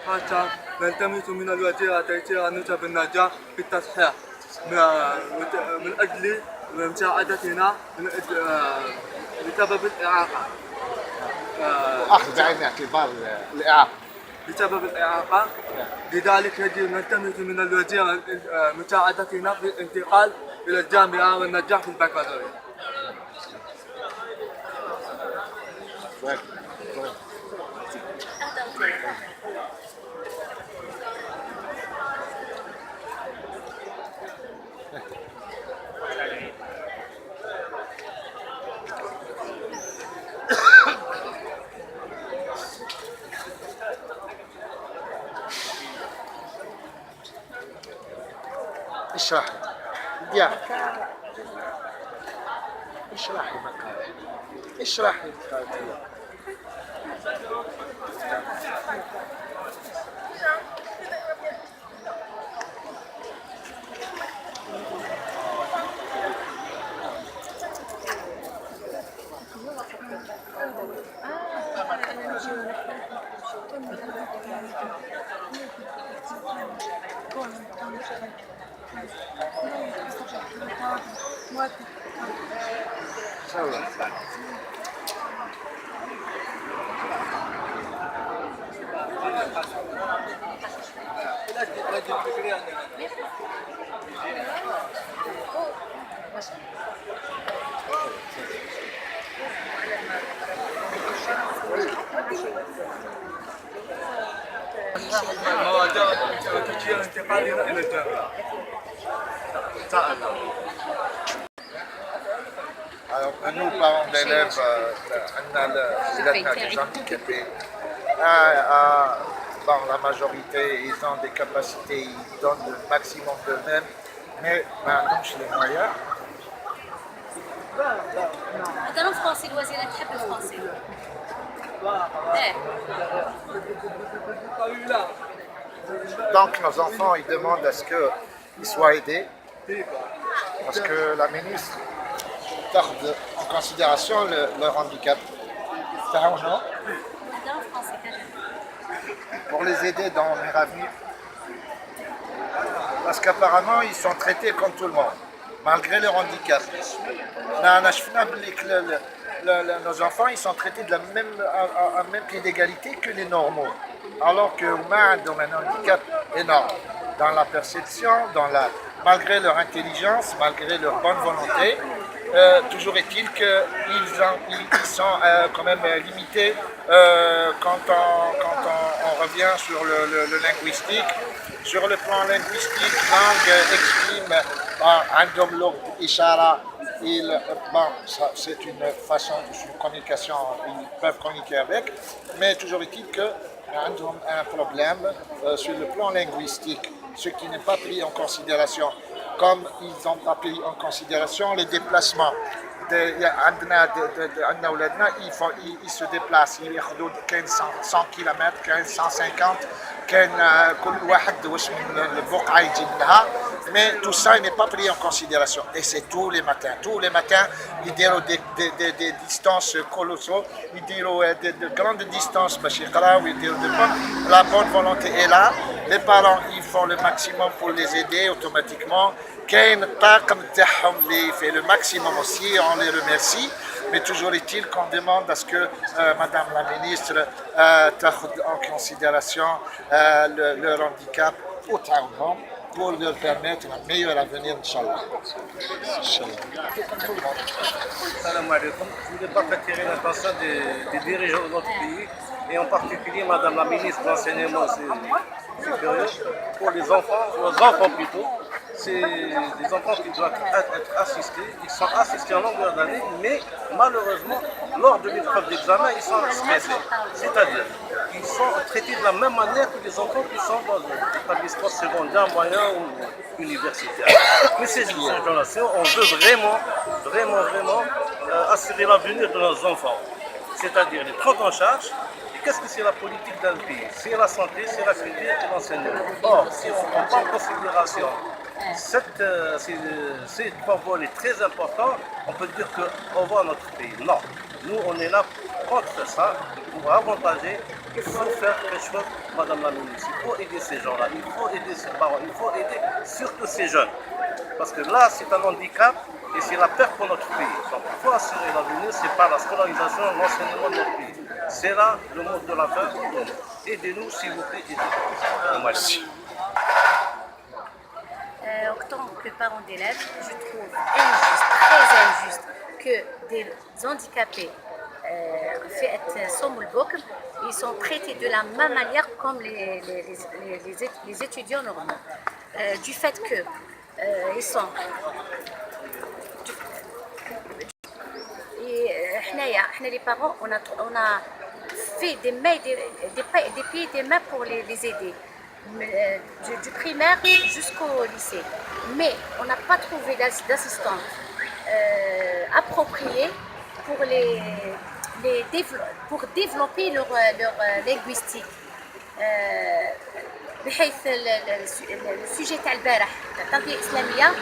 حتى نلتمس من الوزير تيسير النسب بالنجاح في التصحيح من أجل مساعدتنا بسبب الإعاقة. أخذ بعين الاعتبار الإعاقة. بسبب الإعاقة، لذلك يجب نلتمس من الوزير مساعدتنا في الانتقال إلى الجامعة والنجاح في البكالوريا. اشرح يا اشرح المقالة، اشرح المقالة. مواجهة تشجيع انتقالنا إلى الجامعة. Alors, nous, parents d'élèves, on a des handicapés. Bon, la majorité, ils ont des capacités, ils donnent le maximum d'eux-mêmes, mais maintenant, chez les moyens. هذا الفرنسي الوزيرة تحب الفرنسي. Donc, nos enfants, ils demandent à ce qu'ils soient aidés, parce que la ministre garde en considération leur handicap. Pour les aider dans leur avenir. Parce qu'apparemment, ils sont traités comme tout le monde, malgré leur handicap. Nos enfants, ils sont traités de la même pied d'égalité que les normaux. Alors que ont un handicap énorme dans la perception, malgré leur intelligence, malgré leur bonne volonté. Toujours est-il qu'ils sont quand même limités quand on revient sur le linguistique. Sur le plan linguistique, langue exprime عندهم لغة إشارة. C'est une façon de communication, ils peuvent communiquer avec, mais toujours est-il qu'ils ont un problème sur le plan linguistique, ce qui n'est pas pris en considération, comme ils n'ont pas pris en considération les déplacements. Ils se déplacent, ils ياخذوا 100 km, 150 كان كل واحد واش من البقعة يجي منها. Mais tout ça n'est pas pris en considération. Et c'est tous les matins. Tous les matins, ils diront des distances colossales, ils diront de grandes distances. La bonne volonté est là. Les parents, ils font le maximum pour les aider automatiquement. كاين الطاقم تاعهم اللي fait le maximum aussi, on les remercie. Mais toujours est-il qu'on demande à ce que Madame la ministre تاخذ en considération leur handicap autant pour leur permettre un meilleur avenir, Inch'Allah. Salam alaikum. Je ne voulais pas attirer l'attention des dirigeants de notre pays, et en particulier Madame la ministre de l'enseignement supérieur, pour les enfants, nos enfants plutôt. C'est des enfants qui doivent être assistés. Ils sont assistés en longueur d'année, mais malheureusement, lors de l'épreuve d'examen, ils sont stressés. C'est-à-dire qu'ils sont traités de la même manière que les enfants qui sont dans l'établissement secondaire, moyen ou universitaire. Mais ces gens-là, on veut vraiment assurer l'avenir de nos enfants. C'est-à-dire les prendre en charge. Et qu'est-ce que c'est la politique d'un pays? C'est la santé, c'est la culture et l'enseignement. Or, si on prend en considération ces trois volets très importants, on peut dire qu'on voit notre pays. Non, nous on est là contre ça, pour avantager, il faut faire quelque chose Madame la ministre. Il faut aider ces gens-là, il faut aider ces parents, il faut aider surtout ces jeunes. Parce que là, c'est un handicap et c'est la perte pour notre pays. Donc il faut assurer l'avenir, c'est pas la scolarisation, l'enseignement de notre pays. C'est là le mot de la fin. Aidez-nous, s'il vous plaît, aidez-nous. Merci. En tant que parent d'élèves, je trouve injuste, très injuste, que des handicapés ils sont traités de la même manière comme les étudiants normaux. Du fait que ils sont... Et les parents, on a fait des pieds et des mains pour les aider. Du primaire jusqu'au lycée. Mais on n'a pas trouvé d'assistante appropriée pour développer leur linguistique. بحيث السوجي تاع البارح تاع التربيه الاسلاميه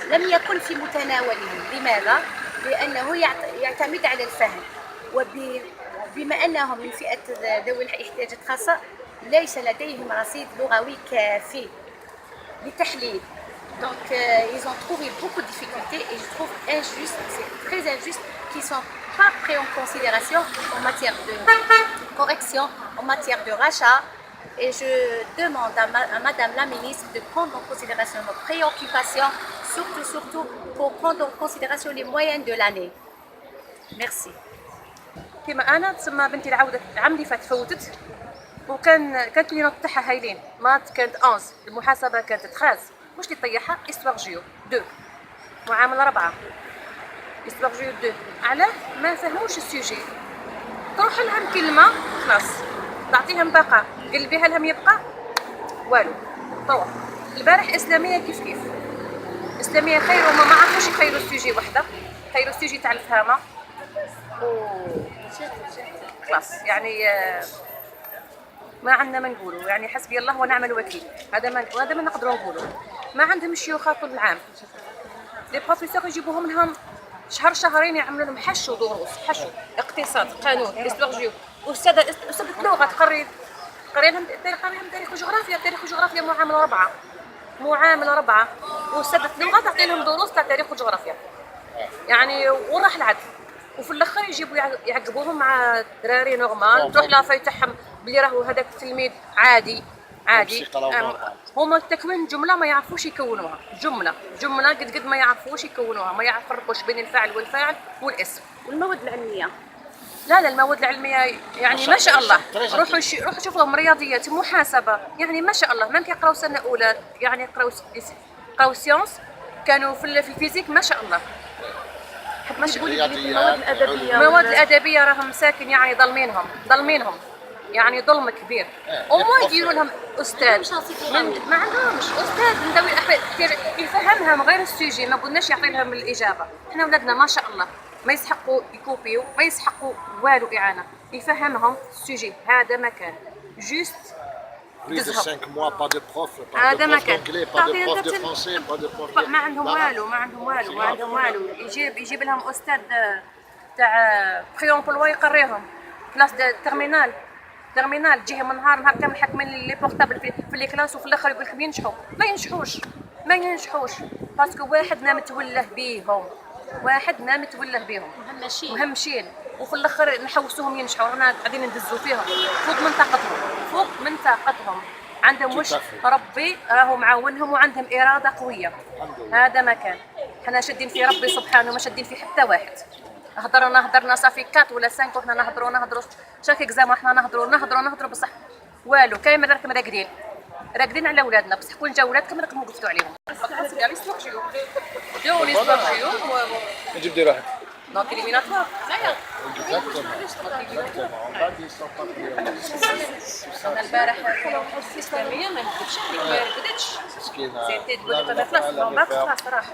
لم يكن في متناولهم. لماذا؟ لانه يعتمد على الفهم، وبما انهم من فئه ذوي الاحتياجات الخاصه ليس لديهم رصيد لغوي كافي للتحليل. Donc ils ont trouvé beaucoup de difficultés et je trouve injuste, c'est très injuste qu'ils ne sont pas pris en considération en matière de correction, en matière de rachat. Et je demande à Madame la ministre de prendre en considération nos préoccupations, surtout pour prendre en considération les moyennes de l'année. Merci. كما انا تسمى بنتي العوده العام اللي فات فوتت، كانت لي نوت تاعها هايلين. مات كانت 11، المحاسبه كانت 13. واش اللي طيحها؟ استوار جيو 2 معامل 4 استوار جيو 2. علاه؟ ما فهموش السوجي. تروح لهم كلمه خلاص تعطيهم بقى، قلبيها لهم يبقى والو. طوع البارح اسلاميه كيف اسلاميه خير، وما ما عرفوش يخيروا السوجي وحده، خيروا السوجي تاع الفهامه خلاص. يعني ما عندنا ما نقولوا، يعني حسبي الله ونعم الوكيل. هذا ما نقدروا نقولوا. ما عندهم شيوخ طول العام. لي بروفيسور يجيبوهم لهم شهرين يعملوا لهم حشو دروس، حشو اقتصاد، قانون، استوار جيو. استاذة لغه تقري لهم تاريخ وجغرافيا معامل 4 واستاذة لغه تعطي لهم دروس تاع تاريخ وجغرافيا. يعني وراح العدل، وفي الاخر يجيبوا يعقبوهم مع دراري نورمال. تروح لافاي تاعهم بلي راهو هذاك التلميذ عادي. هما التكوين جمله ما يعرفوش يكونوها، جمله قد ما يعرفوش يكونوها، ما يفرقوش بين الفاعل والفاعل والاسم. والمواد العلميه لا المواد العلميه يعني ما شاء الله. روحوا شوفوا لهم رياضيات، محاسبه، يعني ما شاء الله. ما كيقراو سنه اولى يعني يقراو سيونس، كانوا في الفيزيك ما شاء الله. المواد الادبيه راهم مساكن يعني ظلمينهم يعني ظلم كبير. وما يديروا لهم استاذ، ما عندهمش استاذ من ذوي الاحتياجات يفهمهم غير السوجي. ما قلناش يعطي لهم الاجابه. احنا ولادنا ما شاء الله ما يسحقوا يكوبيو، ما يسحقوا والو اعانه. يفهمهم السوجي. هذا ما كان جوست Plus de 5 mois, pas de prof, pas هذا de ما prof كان. d'anglais, pas de prof de français, pas de prof de... ما عندهم والو. يجيب لهم استاذ تاع بريومبلوا يقريهم كلاس تيرمينال تجيهم نهار كامل حاكمين لي بورطابل في لي كلاس، وفي الاخر يقول لكم ينجحوا. ما ينجحوش باسكو واحد متوله بيهم مهمشين، وفي الاخر نحوسوهم ينجحوا. رانا قاعدين ندزوا فيهم فوق من طاقتهم. عندهم واش ربي راهو معاونهم وعندهم اراده قويه. هذا ما كان. حنا شادين في ربي سبحانه، ما شادين في حتى واحد. هضرنا صافي 4 ولا 5 وحنا نهضروا شاك اكزام، حنا نهضروا بصح والو. كاين من راكم راقدين على ولادنا، بصح كون جا ولادكم راكم وقفتوا عليهم. نجيب دي راحت. دونك اليميناتوار انا البارح الاسلاميه ما نكذبش عليك، ما ردتش. سيتي تقول لك انا خلاص صراحه